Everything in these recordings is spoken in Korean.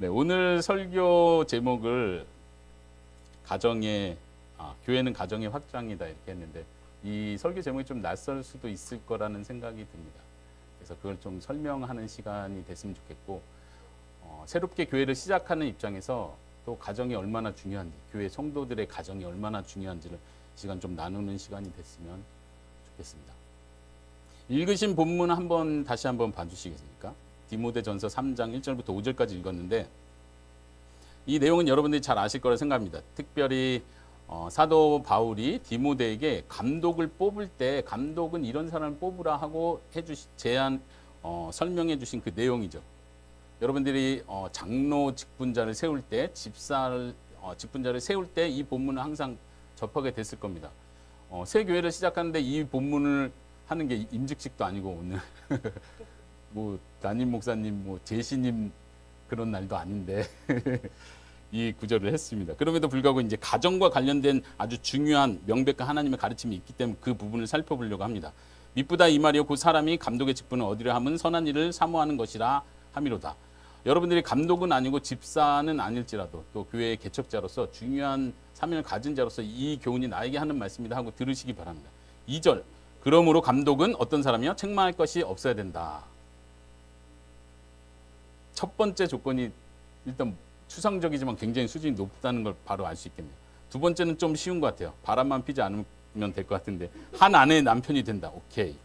네, 오늘 설교 제목을 교회는 가정의 확장이다 이렇게 했는데 이 설교 제목이 좀 낯설 수도 있을 거라는 생각이 듭니다. 그래서 그걸 좀 설명하는 시간이 됐으면 좋겠고 새롭게 교회를 시작하는 입장에서 또 가정이 얼마나 중요한지, 교회 성도들의 가정이 얼마나 중요한지를 시간 좀 나누는 시간이 됐으면 좋겠습니다. 읽으신 본문 다시 한번 봐주시겠습니까? 디모데전서 3장 1절부터 5절까지 읽었는데 이 내용은 여러분들이 잘 아실 거라 생각합니다. 특별히 사도 바울이 디모데에게 감독을 뽑을 때 감독은 이런 사람을 뽑으라 하고 설명해 주신 그 내용이죠. 여러분들이 장로 직분자를 세울 때 직분자를 세울 때 이 본문을 항상 접하게 됐을 겁니다. 새 교회를 시작하는데 이 본문을 하는 게 임직식도 아니고 오늘 뭐 담임 목사님, 제시님 그런 날도 아닌데 이 구절을 했습니다. 그럼에도 불구하고 이제 가정과 관련된 아주 중요한 명백한 하나님의 가르침이 있기 때문에 그 부분을 살펴보려고 합니다. 미쁘다 이 말이요 그 사람이 감독의 직분을 어디려 함은 선한 일을 사모하는 것이라 함이로다. 여러분들이 감독은 아니고 집사는 아닐지라도 또 교회의 개척자로서 중요한 사명을 가진 자로서 이 교훈이 나에게 하는 말씀이다 하고 들으시기 바랍니다. 2절 그러므로 감독은 어떤 사람이요? 책망할 것이 없어야 된다. 첫 번째 조건이 일단 추상적이지만 굉장히 수준이 높다는 걸 바로 알 수 있겠네요. 두 번째는 좀 쉬운 것 같아요. 바람만 피지 않으면 될 것 같은데 한 아내의 남편이 된다. 오케이.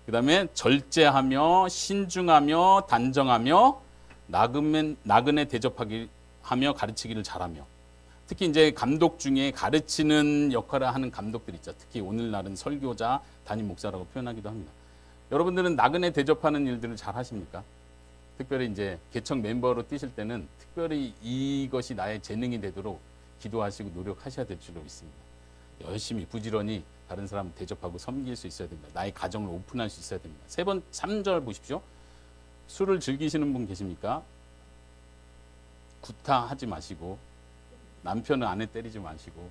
그 다음에 절제하며 신중하며 단정하며 나그네 대접하며 가르치기를 잘하며 특히 이제 감독 중에 가르치는 역할을 하는 감독들 있죠. 특히 오늘날은 설교자, 담임 목사라고 표현하기도 합니다. 여러분들은 나그네 대접하는 일들을 잘 하십니까? 특별히 이제 개척 멤버로 뛰실 때는 특별히 이것이 나의 재능이 되도록 기도하시고 노력하셔야 될 줄로 믿습니다. 열심히 부지런히 다른 사람 대접하고 섬길 수 있어야 됩니다. 나의 가정을 오픈할 수 있어야 됩니다. 3절 보십시오. 술을 즐기시는 분 계십니까? 구타하지 마시고 남편은 아내 때리지 마시고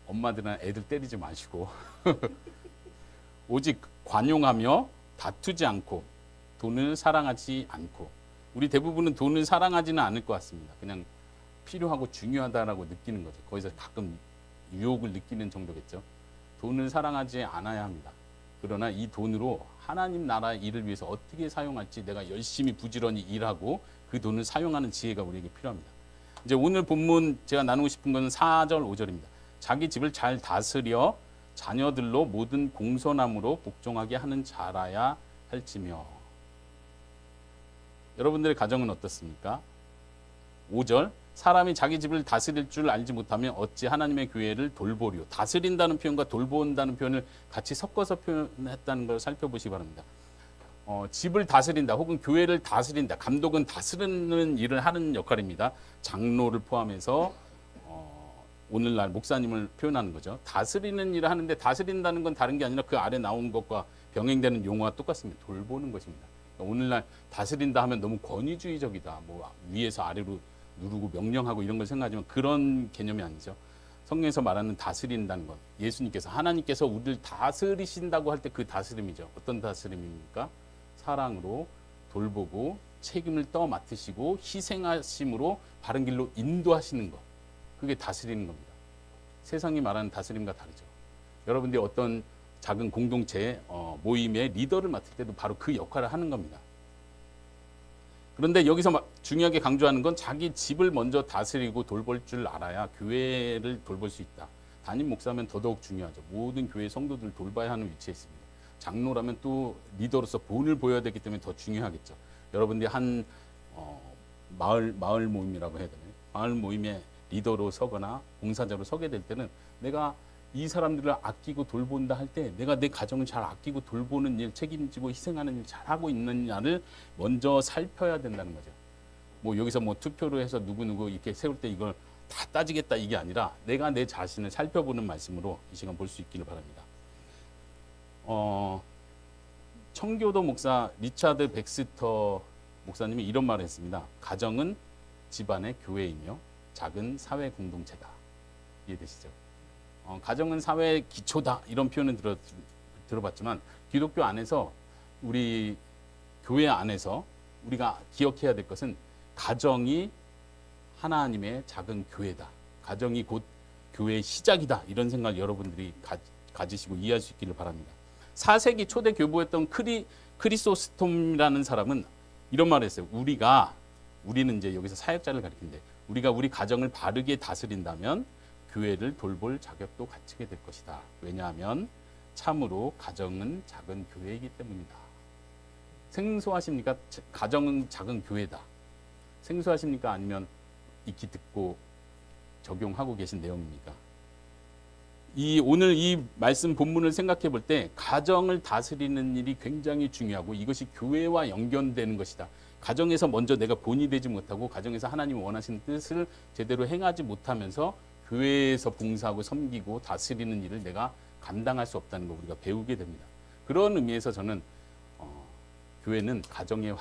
엄마들은 애들 때리지 마시고 오직 관용하며 다투지 않고 돈을 사랑하지 않고 우리 대부분은 돈을 사랑하지는 않을 것 같습니다. 그냥 필요하고 중요하다라고 느끼는 거죠. 거기서 가끔 유혹을 느끼는 정도겠죠. 돈을 사랑하지 않아야 합니다. 그러나 이 돈으로 하나님 나라 일을 위해서 어떻게 사용할지 내가 열심히 부지런히 일하고 그 돈을 사용하는 지혜가 우리에게 필요합니다. 이제 오늘 본문 제가 나누고 싶은 것은 4절 5절입니다. 자기 집을 잘 다스려 자녀들로 모든 공손함으로 복종하게 하는 자라야 할지며. 여러분들의 가정은 어떻습니까? 5절 사람이 자기 집을 다스릴 줄 알지 못하면 어찌 하나님의 교회를 돌보리요. 다스린다는 표현과 돌본다는 표현을 같이 섞어서 표현했다는 걸 살펴보시기 바랍니다. 집을 다스린다 혹은 교회를 다스린다. 감독은 다스리는 일을 하는 역할입니다. 장로를 포함해서 오늘날 목사님을 표현하는 거죠. 다스리는 일을 하는데 다스린다는 건 다른 게 아니라 그 아래 나온 것과 병행되는 용어와 똑같습니다. 돌보는 것입니다. 오늘날 다스린다 하면 너무 권위주의적이다. 뭐 위에서 아래로 누르고 명령하고 이런 걸 생각하지만 그런 개념이 아니죠. 성경에서 말하는 다스린다는 것, 예수님께서 하나님께서 우리를 다스리신다고 할 때 그 다스림이죠. 어떤 다스림입니까? 사랑으로 돌보고 책임을 맡으시고 희생하심으로 바른 길로 인도하시는 것. 그게 다스리는 겁니다. 세상이 말하는 다스림과 다르죠. 여러분들이 어떤 작은 공동체 모임의 리더를 맡을 때도 바로 그 역할을 하는 겁니다. 그런데 여기서 중요하게 강조하는 건 자기 집을 먼저 다스리고 돌볼 줄 알아야 교회를 돌볼 수 있다. 담임 목사면 더더욱 중요하죠. 모든 교회 성도들을 돌봐야 하는 위치에 있습니다. 장로라면 또 리더로서 본을 보여야 되기 때문에 더 중요하겠죠. 여러분들이 한 마을 모임이라고 해야 되나요? 마을 모임의 리더로 서거나 봉사자로 서게 될 때는 내가 이 사람들을 아끼고 돌본다 할 때 내가 내 가정을 잘 아끼고 돌보는 일, 책임지고 희생하는 일 잘하고 있느냐를 먼저 살펴야 된다는 거죠. 뭐 여기서 뭐 투표로 해서 누구누구 이렇게 세울 때 이걸 다 따지겠다 이게 아니라 내가 내 자신을 살펴보는 말씀으로 이 시간 볼 수 있기를 바랍니다. 청교도 목사 리차드 백스터 목사님이 이런 말을 했습니다. 가정은 집안의 교회이며 작은 사회 공동체다. 이해되시죠? 가정은 사회의 기초다 이런 표현을 들어봤지만 기독교 안에서 우리 교회 안에서 우리가 기억해야 될 것은 가정이 하나님의 작은 교회다. 가정이 곧 교회의 시작이다. 이런 생각 여러분들이 가지시고 이해할 수 있기를 바랍니다. 4세기 초대 교부였던 크리소스톰이라는 사람은 이런 말을 했어요. 우리는 이제 여기서 사역자를 가리키는데 우리가 우리 가정을 바르게 다스린다면 교회를 돌볼 자격도 갖추게 될 것이다. 왜냐하면 참으로 가정은 작은 교회이기 때문이다. 생소하십니까? 가정은 작은 교회다. 생소하십니까? 아니면 익히 듣고 적용하고 계신 내용입니까? 오늘 이 말씀 본문을 생각해 볼 때 가정을 다스리는 일이 굉장히 중요하고 이것이 교회와 연결되는 것이다. 가정에서 먼저 내가 본이 되지 못하고 가정에서 하나님이 원하시는 뜻을 제대로 행하지 못하면서 교회에서 봉사하고 섬기고 다스리는 일을 내가 감당할 수 없다는 걸 우리가 배우게 됩니다. 그런 의미에서 저는 교회는 가정의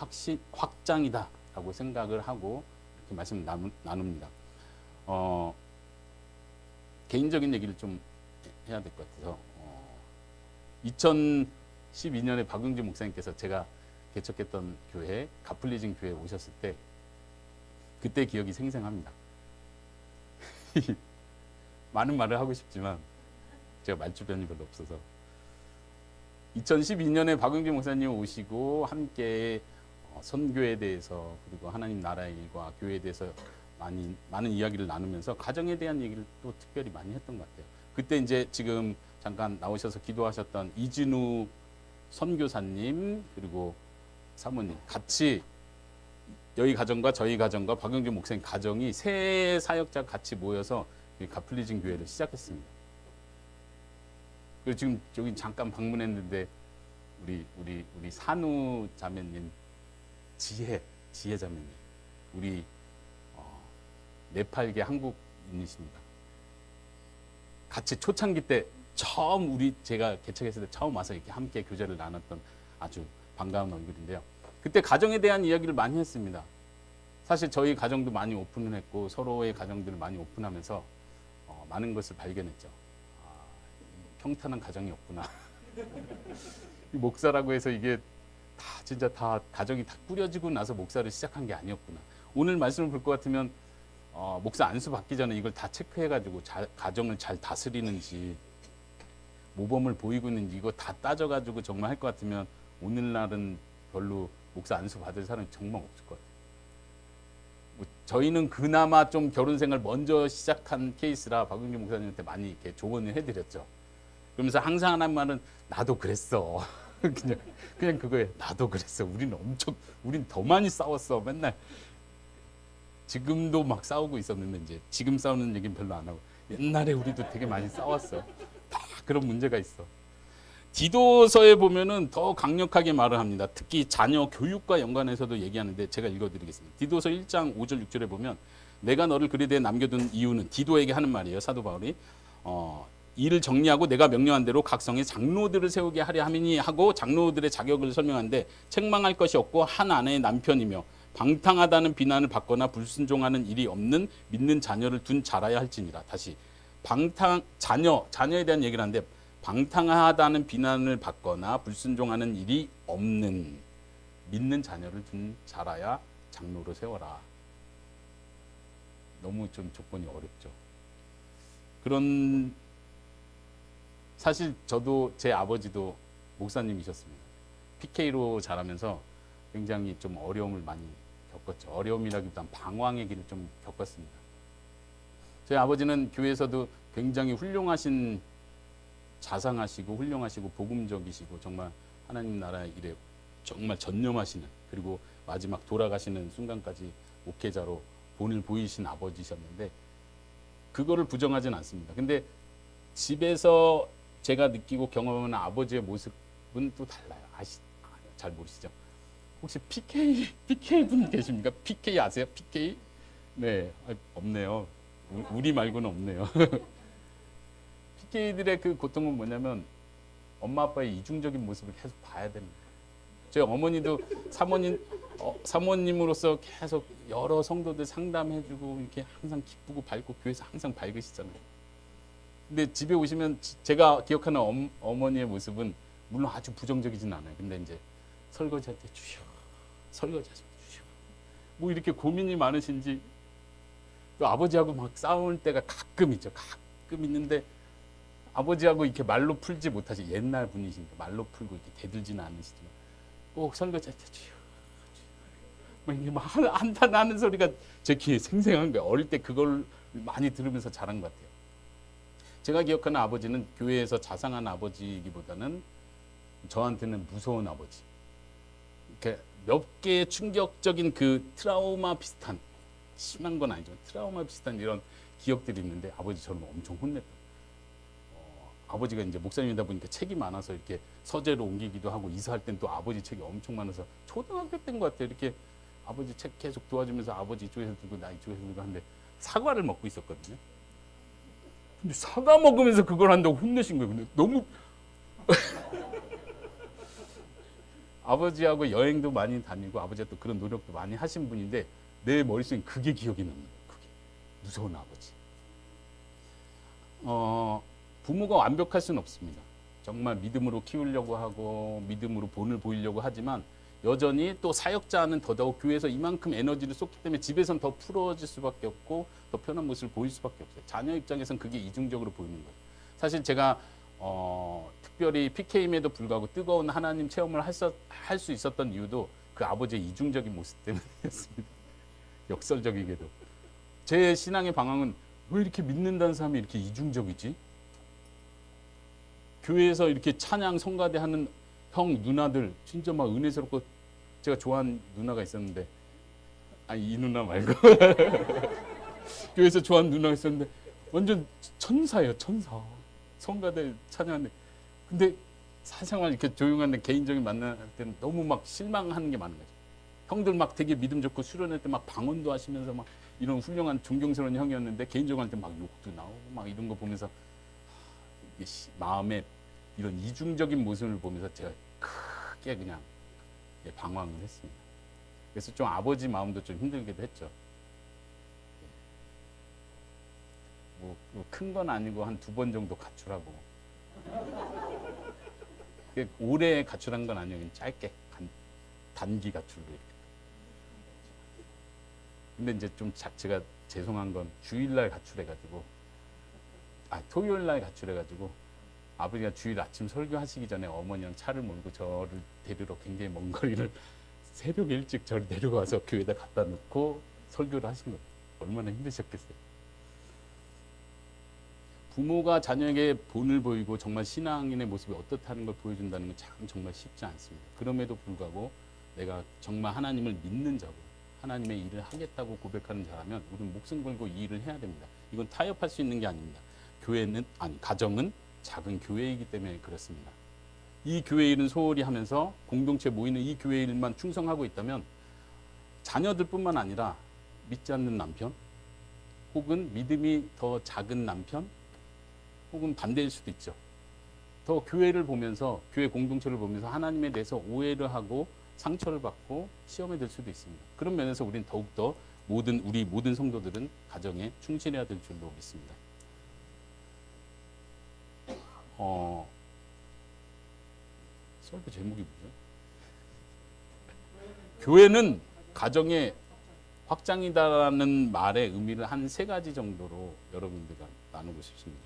확장이다라고 생각을 하고 이렇게 말씀을 나눕니다. 개인적인 얘기를 좀 해야 될 것 같아서 2012년에 박용진 목사님께서 제가 개척했던 교회 가플리진 교회에 오셨을 때 그때 기억이 생생합니다. 많은 말을 하고 싶지만 제가 말주변이 별로 없어서 2012년에 박용진 목사님 오시고 함께 선교에 대해서 그리고 하나님 나라의 일과 교회에 대해서 많은 이야기를 나누면서 가정에 대한 얘기를 또 특별히 많이 했던 것 같아요. 그때 이제 지금 잠깐 나오셔서 기도하셨던 이진우 선교사님 그리고 사모님 같이 여기 가정과 저희 가정과 박용진 목사님 가정이 세 사역자 같이 모여서 가플리진 교회를 시작했습니다. 그리고 지금 여기 잠깐 방문했는데 우리 산우 자매님 지혜 자매님 우리 네팔계 한국인이십니다. 같이 초창기 때 처음 제가 개척했을 때 처음 와서 이렇게 함께 교제를 나눴던 아주 반가운 얼굴인데요. 그때 가정에 대한 이야기를 많이 했습니다. 사실 저희 가정도 많이 오픈을 했고 서로의 가정들을 많이 오픈하면서 많은 것을 발견했죠. 평탄한 가정이 없구나. 목사라고 해서 이게 진짜 다 가정이 다 꾸려지고 나서 목사를 시작한 게 아니었구나. 오늘 말씀을 볼 것 같으면 목사 안수 받기 전에 이걸 다 체크해가지고 가정을 잘 다스리는지 모범을 보이고 있는지 이거 다 따져가지고 정말 할 것 같으면 오늘날은 별로 목사 안수 받을 사람이 정말 없을 것 같아요. 저희는 그나마 좀 결혼 생활 먼저 시작한 케이스라 박용진 목사님한테 많이 이렇게 조언을 해드렸죠. 그러면서 항상 하는 말은 나도 그랬어. 그냥 그거예요. 나도 그랬어. 우린 더 많이 싸웠어. 맨날. 지금도 막 싸우고 있었는데 이제 지금 싸우는 얘기는 별로 안 하고 옛날에 우리도 되게 많이 싸웠어. 다 그런 문제가 있어. 디도서에 보면은 더 강력하게 말을 합니다. 특히 자녀 교육과 연관해서도 얘기하는데 제가 읽어드리겠습니다. 디도서 1장 5절 6절에 보면 내가 너를 그리대에 남겨둔 이유는 디도에게 하는 말이에요. 사도 바울이 이를 정리하고 내가 명령한 대로 각 성에 장로들을 세우게 하려 함이니 하고 장로들의 자격을 설명하는데 책망할 것이 없고 한 아내의 남편이며 방탕하다는 비난을 받거나 불순종하는 일이 없는 믿는 자녀를 둔 자라야 할지니라. 다시 자녀에 대한 얘기를 하는데 방탕하다는 비난을 받거나 불순종하는 일이 없는 믿는 자녀를 둔 자라야 장로로 세워라. 너무 좀 조건이 어렵죠. 그런 사실 저도 제 아버지도 목사님이셨습니다. PK로 자라면서 굉장히 좀 어려움을 많이 겪었죠. 어려움이라기보다는 방황의 길을 좀 겪었습니다. 저희 아버지는 교회에서도 굉장히 훌륭하신 자상하시고 훌륭하시고 복음적이시고 정말 하나님 나라의 일에 정말 전념하시는 그리고 마지막 돌아가시는 순간까지 목회자로 본을 보이신 아버지셨는데 그거를 부정하진 않습니다. 근데 집에서 제가 느끼고 경험하는 아버지의 모습은 또 달라요. 잘 모르시죠? 혹시 PK 분 계십니까? PK 아세요? PK? 네, 없네요. 우리 말고는 없네요. PK들의 그 고통은 뭐냐면 엄마 아빠의 이중적인 모습을 계속 봐야 됩니다. 저희 어머니도 사모님으로서 계속 여러 성도들 상담해주고 이렇게 항상 기쁘고 밝고 교회에서 항상 밝으시잖아요. 근데 집에 오시면 제가 기억하는 어머니의 모습은 물론 아주 부정적이진 않아요. 근데 이제 설거지할 때 주셔, 설거지하지 주셔. 뭐 이렇게 고민이 많으신지 또 아버지하고 막 싸울 때가 가끔 있죠. 가끔 있는데 아버지하고 이렇게 말로 풀지 못하시 옛날 분이시니까 말로 풀고 이렇게 대들지는 않으시지만 꼭 설거지 막 이게 막 한탄 하는 소리가 제 귀에 생생한 거예요. 어릴 때 그걸 많이 들으면서 자란 것 같아요. 제가 기억하는 아버지는 교회에서 자상한 아버지이기보다는 저한테는 무서운 아버지. 이렇게 몇 개의 충격적인 그 트라우마 비슷한, 심한 건 아니죠. 트라우마 비슷한 이런 기억들이 있는데 아버지 저를 엄청 혼냈다. 아버지가 이제 목사님이다 보니까 책이 많아서 이렇게 서재로 옮기기도 하고 이사할 땐 또 아버지 책이 엄청 많아서 초등학교 때인 것 같아요. 이렇게 아버지 책 계속 도와주면서 아버지 이쪽에서 들고 나 이쪽에서 들고 하는데 사과를 먹고 있었거든요. 근데 사과 먹으면서 그걸 한다고 혼내신 거예요. 근데 너무 아버지하고 여행도 많이 다니고 아버지가 또 그런 노력도 많이 하신 분인데 내 머릿속에 그게 기억이 납니다. 그게 무서운 아버지. 부모가 완벽할 수는 없습니다. 정말 믿음으로 키우려고 하고 믿음으로 본을 보이려고 하지만 여전히 또 사역자는 더더욱 교회에서 이만큼 에너지를 쏟기 때문에 집에선 더 풀어질 수밖에 없고 더 편한 모습을 보일 수밖에 없어요. 자녀 입장에선 그게 이중적으로 보이는 거예요. 사실 제가 특별히 PK임에도 불구하고 뜨거운 하나님 체험을 할 수 있었던 이유도 그 아버지의 이중적인 모습 때문이었습니다. 역설적이게도. 제 신앙의 방향은 왜 이렇게 믿는다는 사람이 이렇게 이중적이지? 교회에서 이렇게 찬양 성가대하는 형 누나들 진짜 막 은혜스럽고 제가 좋아하는 누나가 있었는데 아니 이 누나 말고 교회에서 좋아하는 누나가 있었는데 완전 천사예요. 천사. 성가대 찬양하는데 근데 사생활 이렇게 조용한데 개인적인 만날 때는 너무 막 실망하는 게 많은 거죠. 형들 막 되게 믿음 좋고 수련회 때 막 방언도 하시면서 막 이런 훌륭한 존경스러운 형이었는데 개인적으로 할 때 막 욕도 나오고 막 이런 거 보면서 이게 마음에 이런 이중적인 모습을 보면서 제가 크게 그냥 방황을 했습니다. 그래서 좀 아버지 마음도 좀 힘들기도 했죠. 뭐 큰 건 아니고 한 2번 정도 가출하고 오래 가출한 건 아니에요. 짧게 단기 가출로 이렇게. 근데 이제 좀 제가 죄송한 건 주일날 가출해가지고 토요일날 가출해가지고 아버지가 주일 아침 설교하시기 전에 어머니랑 차를 몰고 저를 데리러 굉장히 먼 거리를 새벽 일찍 저를 데려가서 교회에다 갖다 놓고 설교를 하신 거예요. 얼마나 힘드셨겠어요. 부모가 자녀에게 본을 보이고 정말 신앙인의 모습이 어떻다는 걸 보여준다는 건 참 정말 쉽지 않습니다. 그럼에도 불구하고 내가 정말 하나님을 믿는 자고 하나님의 일을 하겠다고 고백하는 자라면 우리는 목숨 걸고 이 일을 해야 됩니다. 이건 타협할 수 있는 게 아닙니다. 가정은 작은 교회이기 때문에 그렇습니다. 이 교회 일은 소홀히 하면서 공동체 모이는 이 교회 일만 충성하고 있다면 자녀들뿐만 아니라 믿지 않는 남편 혹은 믿음이 더 작은 남편 혹은 반대일 수도 있죠. 더 교회를 보면서 교회 공동체를 보면서 하나님에 대해서 오해를 하고 상처를 받고 시험에 들 수도 있습니다. 그런 면에서 우리는 더욱더 우리 모든 성도들은 가정에 충실해야 될 줄로 믿습니다. 설교 제목이 뭐죠? 교회는 가정의 확장이다라는 말의 의미를 한 3가지 정도로 여러분들과 나누고 싶습니다.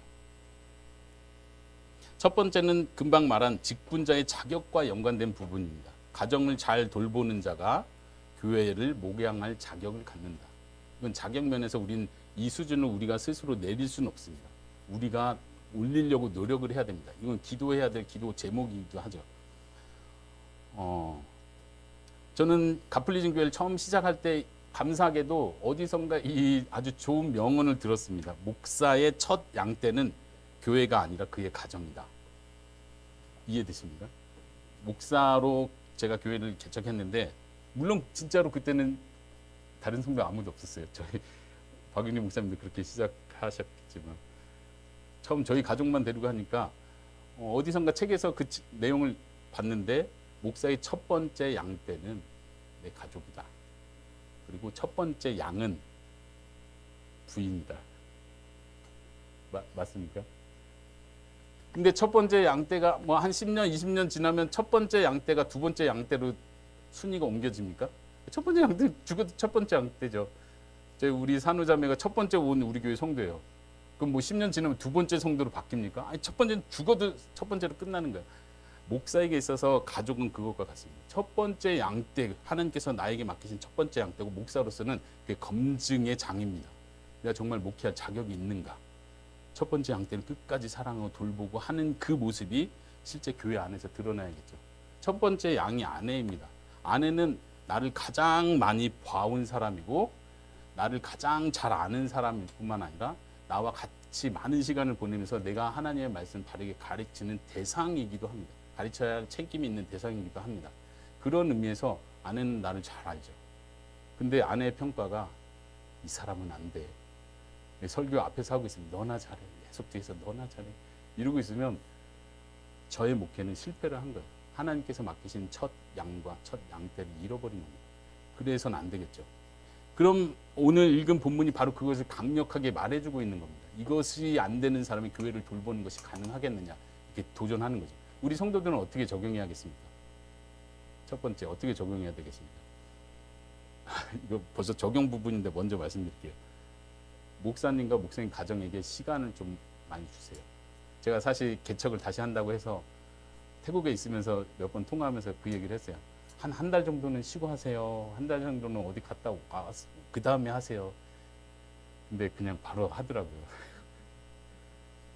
첫 번째는 금방 말한 직분자의 자격과 연관된 부분입니다. 가정을 잘 돌보는 자가 교회를 목양할 자격을 갖는다. 이건 자격 면에서 우린 이 수준을 우리가 스스로 내릴 수는 없습니다. 우리가 올리려고 노력을 해야 됩니다. 이건 기도해야 될 기도 제목이기도 하죠. 저는 가플리즘 교회를 처음 시작할 때 감사하게도 어디선가 이 아주 좋은 명언을 들었습니다. 목사의 첫 양떼는 교회가 아니라 그의 가정이다. 이해되십니까? 목사로 제가 교회를 개척했는데 물론 진짜로 그때는 다른 성도 아무도 없었어요. 저희 박윤희 목사님도 그렇게 시작하셨겠지만 처음 저희 가족만 데리고 하니까 어디선가 책에서 그 내용을 봤는데 목사의 첫 번째 양떼는 내 가족이다. 그리고 첫 번째 양은 부인이다. 맞습니까? 근데 첫 번째 양떼가 뭐 한 10년, 20년 지나면 첫 번째 양떼가 두 번째 양떼로 순위가 옮겨집니까? 첫 번째 양떼 죽어도 첫 번째 양떼죠. 우리 산후자매가 첫 번째 온 우리 교회 성도예요. 그럼 뭐 10년 지나면 두 번째 성도로 바뀝니까? 아니, 첫 번째는 죽어도 첫 번째로 끝나는 거예요. 목사에게 있어서 가족은 그것과 같습니다. 첫 번째 양떼, 하나님께서 나에게 맡기신 첫 번째 양떼고, 목사로서는 그게 검증의 장입니다. 내가 정말 목회할 자격이 있는가? 첫 번째 양떼를 끝까지 사랑하고 돌보고 하는 그 모습이 실제 교회 안에서 드러나야겠죠. 첫 번째 양이 아내입니다. 아내는 나를 가장 많이 봐온 사람이고, 나를 가장 잘 아는 사람일 뿐만 아니라 나와 같이 많은 시간을 보내면서 내가 하나님의 말씀을 바르게 가르치는 대상이기도 합니다. 가르쳐야 할 책임이 있는 대상이기도 합니다. 그런 의미에서 아내는 나를 잘 알죠. 근데 아내의 평가가 이 사람은 안 돼. 설교 앞에서 하고 있으면 너나 잘해. 계속 뒤에서 너나 잘해. 이러고 있으면 저의 목회는 실패를 한 거예요. 하나님께서 맡기신 첫 양과 첫 양떼를 잃어버린 겁니다. 그래서는 안 되겠죠. 그럼 오늘 읽은 본문이 바로 그것을 강력하게 말해주고 있는 겁니다. 이것이 안 되는 사람이 교회를 돌보는 것이 가능하겠느냐, 이렇게 도전하는 거죠. 우리 성도들은 어떻게 적용해야겠습니까? 첫 번째, 어떻게 적용해야 되겠습니까? 이거 벌써 적용 부분인데 먼저 말씀드릴게요. 목사님과 목사님 가정에게 시간을 좀 많이 주세요. 제가 사실 개척을 다시 한다고 해서 태국에 있으면서 몇 번 통화하면서 그 얘기를 했어요. 한 달 정도는 쉬고 하세요. 한 달 정도는 어디 갔다 그 다음에 하세요. 근데 그냥 바로 하더라고요.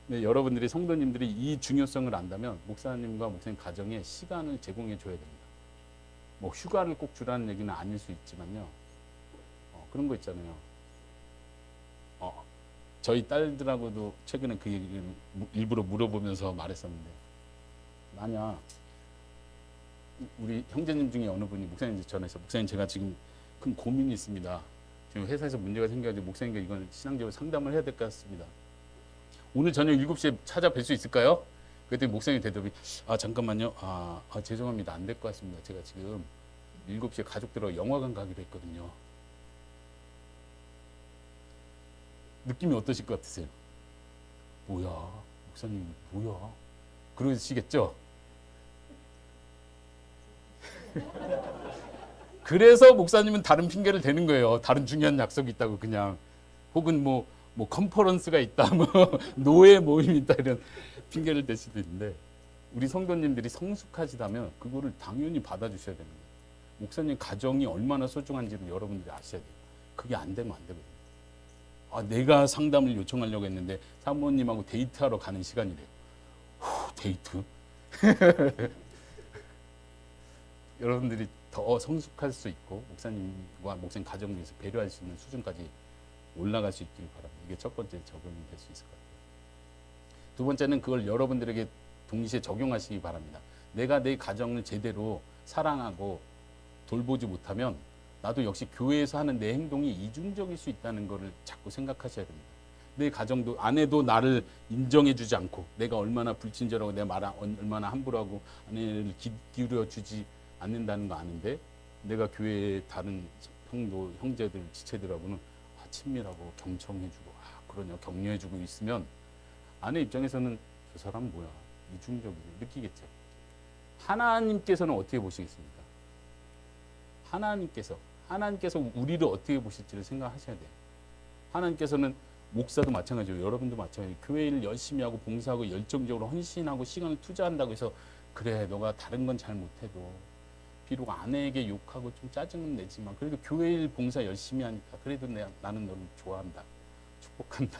근데 여러분들이, 성도님들이 이 중요성을 안다면 목사님과 목사님 가정에 시간을 제공해 줘야 됩니다. 뭐 휴가를 꼭 주라는 얘기는 아닐 수 있지만요. 그런 거 있잖아요. 저희 딸들하고도 최근에 그 얘기를 일부러 물어보면서 말했었는데, 만약 우리 형제님 중에 어느 분이 목사님한테 전화해서, 목사님 제가 지금 큰 고민이 있습니다. 지금 회사에서 문제가 생겨가지고 목사님과 이건 신앙적으로 상담을 해야 될 것 같습니다. 오늘 저녁 7시에 찾아뵐 수 있을까요? 그랬더니 목사님 대답이, 잠깐만요. 죄송합니다. 안 될 것 같습니다. 제가 지금 7시에 가족들하고 영화관 가기로 했거든요. 느낌이 어떠실 것 같으세요? 뭐야, 목사님 뭐야? 그러시겠죠? 그래서 목사님은 다른 핑계를 대는 거예요. 다른 중요한 약속이 있다고, 그냥. 혹은 뭐 컨퍼런스가 있다, 뭐 노예 모임이 있다, 이런 핑계를 댈 수도 있는데, 우리 성도님들이 성숙하시다면 그거를 당연히 받아주셔야 됩니다. 목사님 가정이 얼마나 소중한지를 여러분들이 아셔야 돼요. 그게 안 되면 안 되거든요. 내가 상담을 요청하려고 했는데 사모님하고 데이트하러 가는 시간이래요. 데이트? 여러분들이 더 성숙할 수 있고, 목사님과 목사님 가정을 위해서 배려할 수 있는 수준까지 올라갈 수 있길 바랍니다. 이게 첫 번째 적용이 될 수 있을 것 같아요. 두 번째는 그걸 여러분들에게 동시에 적용하시기 바랍니다. 내가 내 가정을 제대로 사랑하고 돌보지 못하면 나도 역시 교회에서 하는 내 행동이 이중적일 수 있다는 것을 자꾸 생각하셔야 됩니다. 내 가정도, 아내도 나를 인정해주지 않고, 내가 얼마나 불친절하고 내 말 얼마나 함부로 하고 아내를 기울여주지 않는다는 거 아는데, 내가 교회의 다른 성도, 형제들, 지체들하고는 친밀하고 경청해주고, 그러냐, 격려해주고 있으면 아내 입장에서는 저 사람 뭐야, 이중적이지 느끼겠죠. 하나님께서는 어떻게 보시겠습니까? 하나님께서 우리를 어떻게 보실지를 생각하셔야 돼요. 하나님께서는 목사도 마찬가지고 여러분도 마찬가지고 교회 일 열심히 하고 봉사하고 열정적으로 헌신하고 시간을 투자한다고 해서, 그래 너가 다른 건 잘 못해도 비록 아내에게 욕하고 좀 짜증은 내지만 그래도 교회 일 봉사 열심히 하니까 그래도 나는 너를 좋아한다, 축복한다,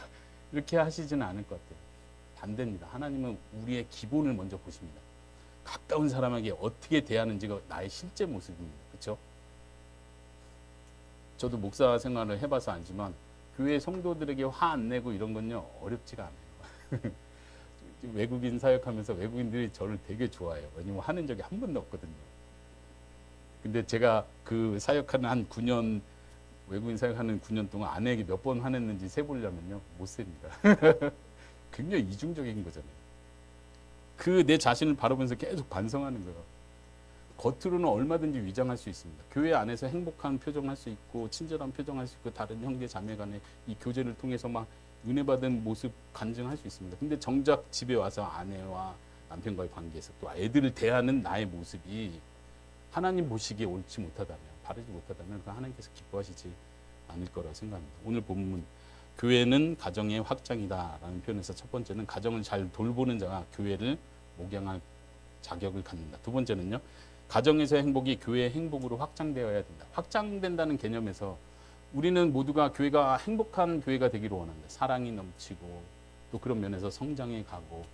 이렇게 하시지는 않을 것 같아요. 반대입니다. 하나님은 우리의 기본을 먼저 보십니다. 가까운 사람에게 어떻게 대하는지가 나의 실제 모습입니다. 그렇죠? 저도 목사 생활을 해봐서 알지만 교회 성도들에게 화 안 내고 이런 건요 어렵지가 않아요. 외국인 사역하면서 외국인들이 저를 되게 좋아해요. 왜냐면 화낸 적이 한 번도 없거든요. 근데 제가 그 사역하는 한 9년, 외국인 사역하는 9년 동안 아내에게 몇 번 화냈는지 세보려면요 못 셉니다. 굉장히 이중적인 거잖아요. 그 내 자신을 바라보면서 계속 반성하는 거예요. 겉으로는 얼마든지 위장할 수 있습니다. 교회 안에서 행복한 표정할 수 있고, 친절한 표정할 수 있고, 다른 형제 자매 간에 이 교제를 통해서 막 은혜 받은 모습 간증할 수 있습니다. 근데 정작 집에 와서 아내와 남편과의 관계에서 또 애들을 대하는 나의 모습이 하나님 보시기에 옳지 못하다면 바르지 못하다면 그 하나님께서 기뻐하시지 않을 거라고 생각합니다. 오늘 본문 교회는 가정의 확장이다라는 표현에서 첫 번째는 가정을 잘 돌보는 자가 교회를 목양할 자격을 갖는다. 두 번째는요. 가정에서의 행복이 교회의 행복으로 확장되어야 된다. 확장된다는 개념에서 우리는 모두가 교회가 행복한 교회가 되기를 원합니다. 사랑이 넘치고 또 그런 면에서 성장해 가고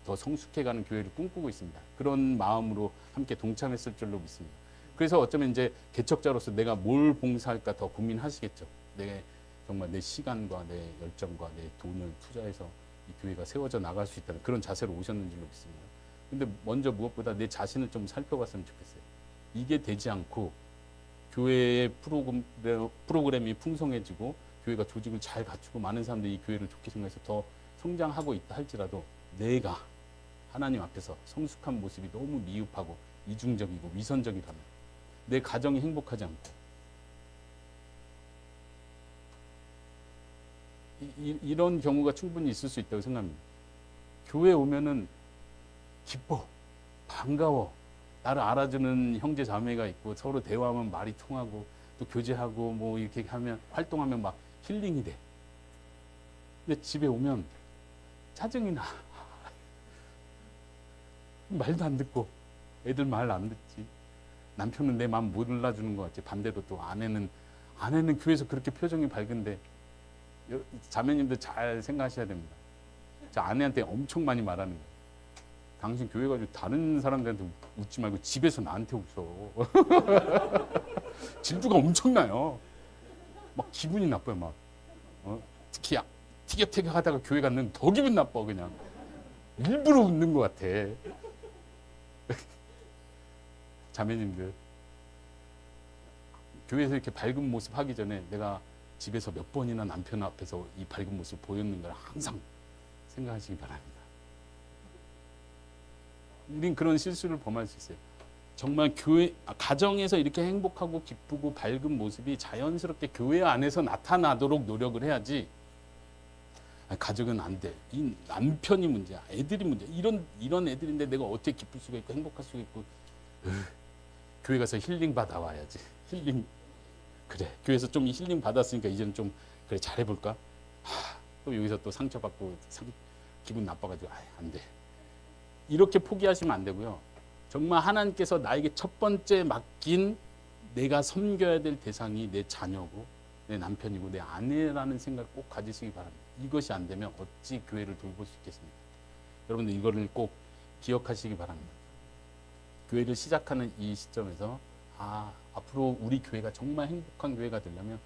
더 성숙해가는 교회를 꿈꾸고 있습니다. 그런 마음으로 함께 동참했을 줄로 믿습니다. 그래서 어쩌면 이제 개척자로서 내가 뭘 봉사할까 더 고민하시겠죠. 정말 내 시간과 내 열정과 내 돈을 투자해서 이 교회가 세워져 나갈 수 있다는 그런 자세로 오셨는 줄로 믿습니다. 근데 먼저 무엇보다 내 자신을 좀 살펴봤으면 좋겠어요. 이게 되지 않고 교회의 프로그램이 풍성해지고 교회가 조직을 잘 갖추고 많은 사람들이 이 교회를 좋게 생각해서 더 성장하고 있다 할지라도 내가 하나님 앞에서 성숙한 모습이 너무 미흡하고 이중적이고 위선적이라면 내 가정이 행복하지 않고 이런 경우가 충분히 있을 수 있다고 생각합니다. 교회 오면은 기뻐, 반가워, 나를 알아주는 형제 자매가 있고 서로 대화하면 말이 통하고 또 교제하고 뭐 이렇게 하면 활동하면 막 힐링이 돼. 근데 집에 오면 짜증이 나. 말도 안 듣고 애들 말 안 듣지. 남편은 내 마음 못 몰라주는 것 같지. 반대로 또 아내는 교회에서 그렇게 표정이 밝은데 자매님들 잘 생각하셔야 됩니다. 저 아내한테 엄청 많이 말하는 거예요. 당신 교회 가지고 다른 사람들한테 웃지 말고 집에서 나한테 웃어. 질투가 엄청나요. 막 기분이 나빠요. 막 특히 티격태격 하다가 교회 갔는데 더 기분 나빠. 그냥 일부러 웃는 것 같아. 자매님들 교회에서 이렇게 밝은 모습 하기 전에 내가 집에서 몇 번이나 남편 앞에서 이 밝은 모습 보였는가를 항상 생각하시기 바랍니다. 우린 그런 실수를 범할 수 있어요. 정말 가정에서 이렇게 행복하고 기쁘고 밝은 모습이 자연스럽게 교회 안에서 나타나도록 노력을 해야지. 가족은 안 돼. 이 남편이 문제야. 애들이 문제야. 이런 애들인데 내가 어떻게 기쁠 수가 있고 행복할 수가 있고. 교회 가서 힐링 받아 와야지. 힐링. 그래. 교회에서 좀 힐링 받았으니까 이제는 좀 그래 잘해볼까? 또 여기서 또 상처받고 기분 나빠가지고 안 돼. 이렇게 포기하시면 안 되고요. 정말 하나님께서 나에게 첫 번째 맡긴 내가 섬겨야 될 대상이 내 자녀고 내 남편이고 내 아내라는 생각을 꼭 가지시기 바랍니다. 이것이 안 되면 어찌 교회를 돌볼 수 있겠습니까? 여러분들 이거를 꼭 기억하시기 바랍니다. 교회를 시작하는 이 시점에서 앞으로 우리 교회가 정말 행복한 교회가 되려면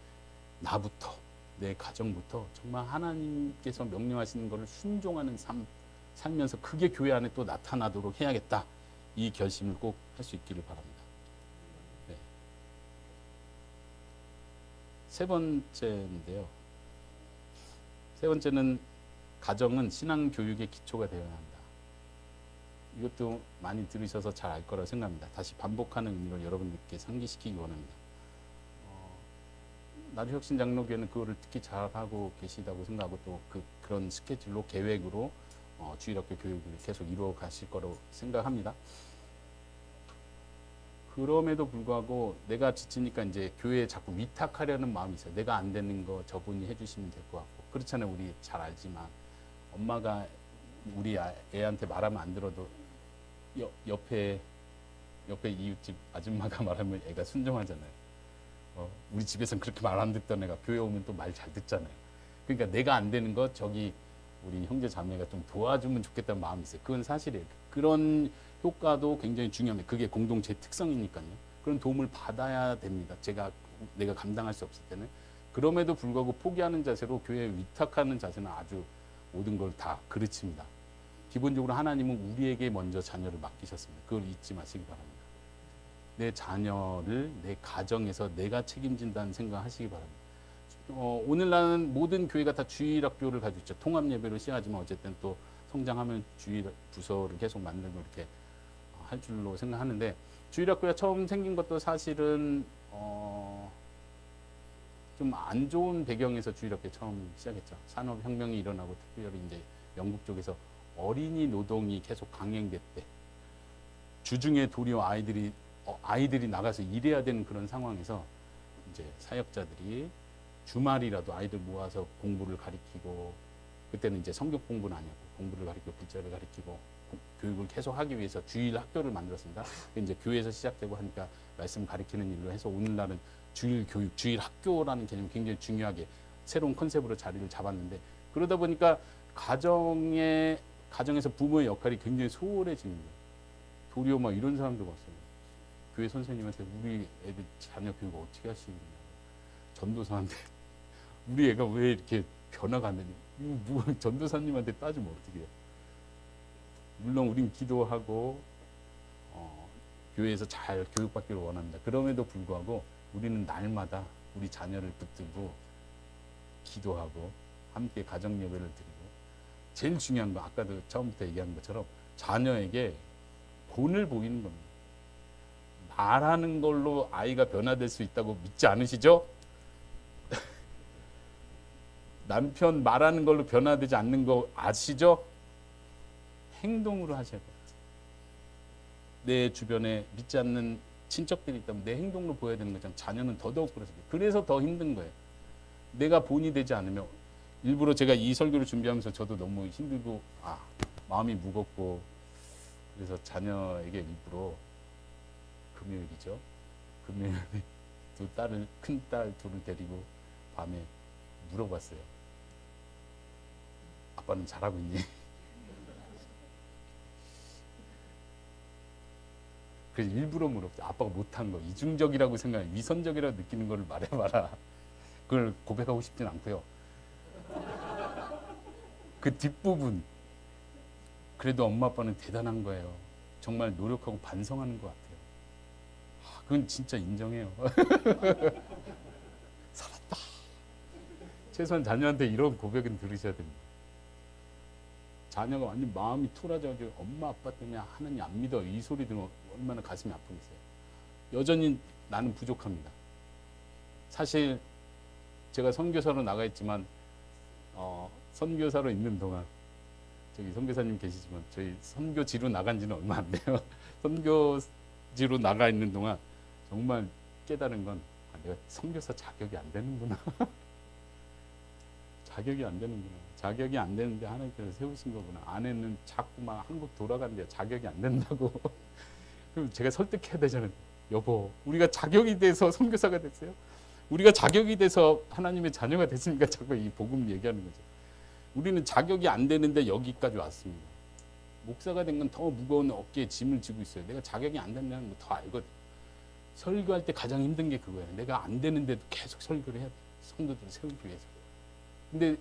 나부터 내 가정부터 정말 하나님께서 명령하시는 것을 순종하는 삶 살면서 그게 교회 안에 또 나타나도록 해야겠다. 이 결심을 꼭 할 수 있기를 바랍니다. 네. 세 번째인데요. 세 번째는 가정은 신앙 교육의 기초가 되어야 한다. 이것도 많이 들으셔서 잘 알 거라고 생각합니다. 다시 반복하는 의미로 여러분들께 상기시키기 원합니다. 나주혁신 장로교회는 그거를 특히 잘하고 계시다고 생각하고 또 그런 스케줄로 계획으로 주일학교 교육을 계속 이루어 가실 거라고 생각합니다. 그럼에도 불구하고 내가 지치니까 이제 교회에 자꾸 위탁하려는 마음이 있어요. 내가 안 되는 거 저분이 해주시면 될 것 같고. 그렇잖아요. 우리 잘 알지만 엄마가 우리 애한테 말하면 안 들어도 옆에 이웃집 아줌마가 말하면 애가 순종하잖아요. 우리 집에서는 그렇게 말 안 듣던 애가 교회 오면 또 말 잘 듣잖아요. 그러니까 내가 안 되는 거 저기 우리 형제 자매가 좀 도와주면 좋겠다는 마음이 있어요. 그건 사실이에요. 그런 효과도 굉장히 중요합니다. 그게 공동체 특성이니까요. 그런 도움을 받아야 됩니다. 내가 감당할 수 없을 때는. 그럼에도 불구하고 포기하는 자세로 교회에 위탁하는 자세는 아주 모든 걸 다 그르칩니다. 기본적으로 하나님은 우리에게 먼저 자녀를 맡기셨습니다. 그걸 잊지 마시기 바랍니다. 내 자녀를 내 가정에서 내가 책임진다는 생각하시기 바랍니다. 오늘날은 모든 교회가 다 주일학교를 가지고 있죠. 통합예배로 시작하지만 어쨌든 또 성장하면 주일 부서를 계속 만들고 이렇게 할 줄로 생각하는데 주일학교가 처음 생긴 것도 사실은 좀 안 좋은 배경에서 주일학교 처음 시작했죠. 산업혁명이 일어나고 특별히 이제 영국 쪽에서 어린이 노동이 계속 강행됐대. 주중에 도리어 아이들이 아이들이 나가서 일해야 되는 그런 상황에서 이제 사역자들이 주말이라도 아이들 모아서 공부를 가리키고, 그때는 이제 성경 공부는 아니었고 공부를 가리키고 글자를 가리키고 교육을 계속 하기 위해서 주일 학교를 만들었습니다. 이제 교회에서 시작되고 하니까 말씀 가리키는 일로 해서 오늘날은 주일 교육, 주일 학교라는 개념이 굉장히 중요하게 새로운 컨셉으로 자리를 잡았는데, 그러다 보니까 가정에서 부모의 역할이 굉장히 소홀해지는 거예요. 도리어 막 이런 사람도 봤어요. 교회 선생님한테 우리 애들 자녀 교육 어떻게 하시냐고, 전도사한테 우리 애가 왜 이렇게 변화가 안 되냐, 이거 전도사님한테 따지면 어떻게 해요. 물론 우린 기도하고 교회에서 잘 교육받기를 원합니다. 그럼에도 불구하고 우리는 날마다 우리 자녀를 붙들고 기도하고 함께 가정 예배를 드리고, 제일 중요한 거 아까도 처음부터 얘기한 것처럼 자녀에게 본을 보이는 겁니다. 말하는 걸로 아이가 변화될 수 있다고 믿지 않으시죠? 남편 말하는 걸로 변화되지 않는 거 아시죠? 행동으로 하셔야 돼요. 내 주변에 믿지 않는 친척들이 있다면 내 행동으로 보여야 되는 거잖아요. 자녀는 더더욱 그래서 더 힘든 거예요. 내가 본이 되지 않으면, 일부러 제가 이 설교를 준비하면서 저도 너무 힘들고 마음이 무겁고, 그래서 자녀에게 일부러 금요일이죠. 금요일에 큰 딸 둘을 데리고 밤에 물어봤어요. 아빠는 잘하고 있니? 그래서 일부러 물어봤어요. 아빠가 못한 거, 이중적이라고 생각해, 위선적이라고 느끼는 걸 말해봐라. 그걸 고백하고 싶진 않고요. 그 뒷부분, 그래도 엄마 아빠는 대단한 거예요. 정말 노력하고 반성하는 것 같아요. 그건 진짜 인정해요. 살았다. 최소한 자녀한테 이런 고백은 들으셔야 됩니다. 자녀가 완전 마음이 툴어져가지고 엄마 아빠 때문에 하나님 안 믿어, 이 소리 들으면 얼마나 가슴이 아프겠어요. 여전히 나는 부족합니다. 사실 제가 선교사로 나가 있지만 선교사로 있는 동안, 저기 선교사님 계시지만 저희 선교지로 나간 지는 얼마 안 돼요. 선교지로 나가 있는 동안 정말 깨달은 건 내가 선교사 자격이 안 되는구나. 자격이 안 되는구나. 자격이 안 되는데 하나님께서 세우신 거구나. 아내는 자꾸 막 한국 돌아가는데 자격이 안 된다고. 그럼 제가 설득해야 되잖아요. 여보, 우리가 자격이 돼서 선교사가 됐어요? 우리가 자격이 돼서 하나님의 자녀가 됐으니까 자꾸 이 복음 얘기하는 거죠. 우리는 자격이 안 되는데 여기까지 왔습니다. 목사가 된 건 더 무거운 어깨에 짐을 지고 있어요. 내가 자격이 안 된다는 거 더 알거든. 설교할 때 가장 힘든 게 그거예요. 내가 안 되는데도 계속 설교를 해야 돼. 성도들을 세우기 위해서. 근데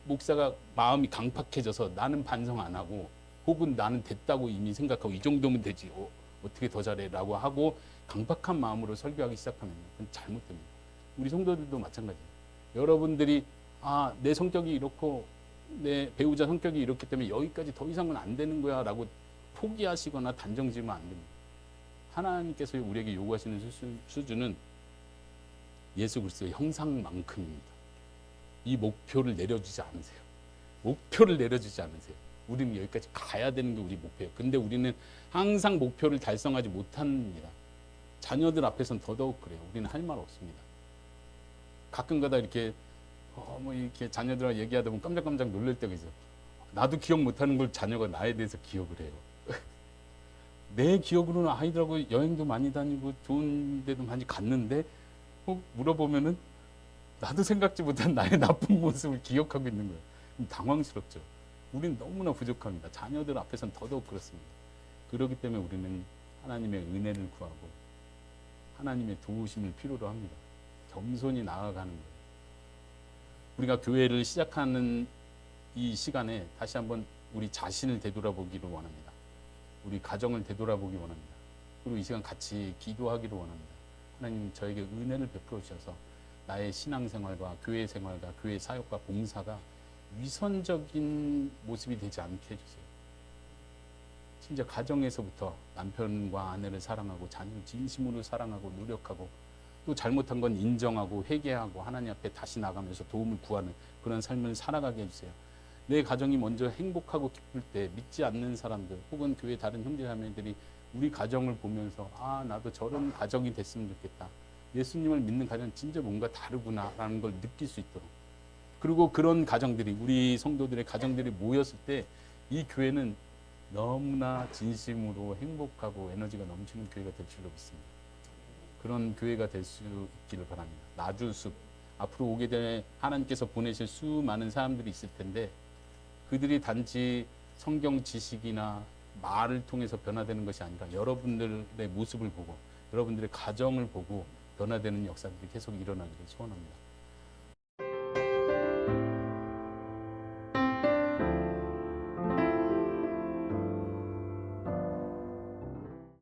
목사가 마음이 강팍해져서 나는 반성 안 하고, 혹은 나는 됐다고 이미 생각하고 이 정도면 되지, 어떻게 더 잘해라고 하고 강팍한 마음으로 설교하기 시작하면 그건 잘못됩니다. 우리 성도들도 마찬가지예요. 여러분들이 내 성격이 이렇고 내 배우자 성격이 이렇기 때문에 여기까지 더 이상은 안 되는 거야 라고 포기하시거나 단정 지으면 안 됩니다. 하나님께서 우리에게 요구하시는 수준은 예수 그리스도의 형상만큼입니다. 이 목표를 내려주지 않으세요. 목표를 내려주지 않으세요. 우리는 여기까지 가야 되는 게 우리 목표예요. 근데 우리는 항상 목표를 달성하지 못합니다. 자녀들 앞에서는 더더욱 그래요. 우리는 할 말 없습니다. 가끔가다 이렇게 이렇게 자녀들하고 얘기하다 보면 깜짝깜짝 놀랄 때가 있어요. 나도 기억 못하는 걸 자녀가 나에 대해서 기억을 해요. 내 기억으로는 아이들하고 여행도 많이 다니고 좋은 데도 많이 갔는데 물어보면은 나도 생각지 못한 나의 나쁜 모습을 기억하고 있는 거예요. 당황스럽죠. 우리는 너무나 부족합니다. 자녀들 앞에서는 더더욱 그렇습니다. 그렇기 때문에 우리는 하나님의 은혜를 구하고 하나님의 도우심을 필요로 합니다. 겸손히 나아가는 거예요. 우리가 교회를 시작하는 이 시간에 다시 한번 우리 자신을 되돌아보기를 원합니다. 우리 가정을 되돌아보기 원합니다. 그리고 이 시간 같이 기도하기를 원합니다. 하나님 저에게 은혜를 베풀어 주셔서 나의 신앙생활과 교회 생활과 교회 사역과 봉사가 위선적인 모습이 되지 않게 해주세요. 진짜 가정에서부터 남편과 아내를 사랑하고 자녀를 진심으로 사랑하고 노력하고 또 잘못한 건 인정하고 회개하고 하나님 앞에 다시 나가면서 도움을 구하는 그런 삶을 살아가게 해주세요. 내 가정이 먼저 행복하고 기쁠 때 믿지 않는 사람들 혹은 교회 다른 형제자매들이 우리 가정을 보면서 아 나도 저런 가정이 됐으면 좋겠다. 예수님을 믿는 가정은 진짜 뭔가 다르구나라는 걸 느낄 수 있도록. 그리고 그런 가정들이 우리 성도들의 가정들이 모였을 때 이 교회는 너무나 진심으로 행복하고 에너지가 넘치는 교회가 될 줄로 믿습니다. 그런 교회가 될 수 있기를 바랍니다. 나주숲 앞으로 오게 될 하나님께서 보내실 수많은 사람들이 있을 텐데 그들이 단지 성경 지식이나 말을 통해서 변화되는 것이 아니라 여러분들의 모습을 보고 여러분들의 가정을 보고 변화되는 역사들이 계속 일어나기를 소원합니다.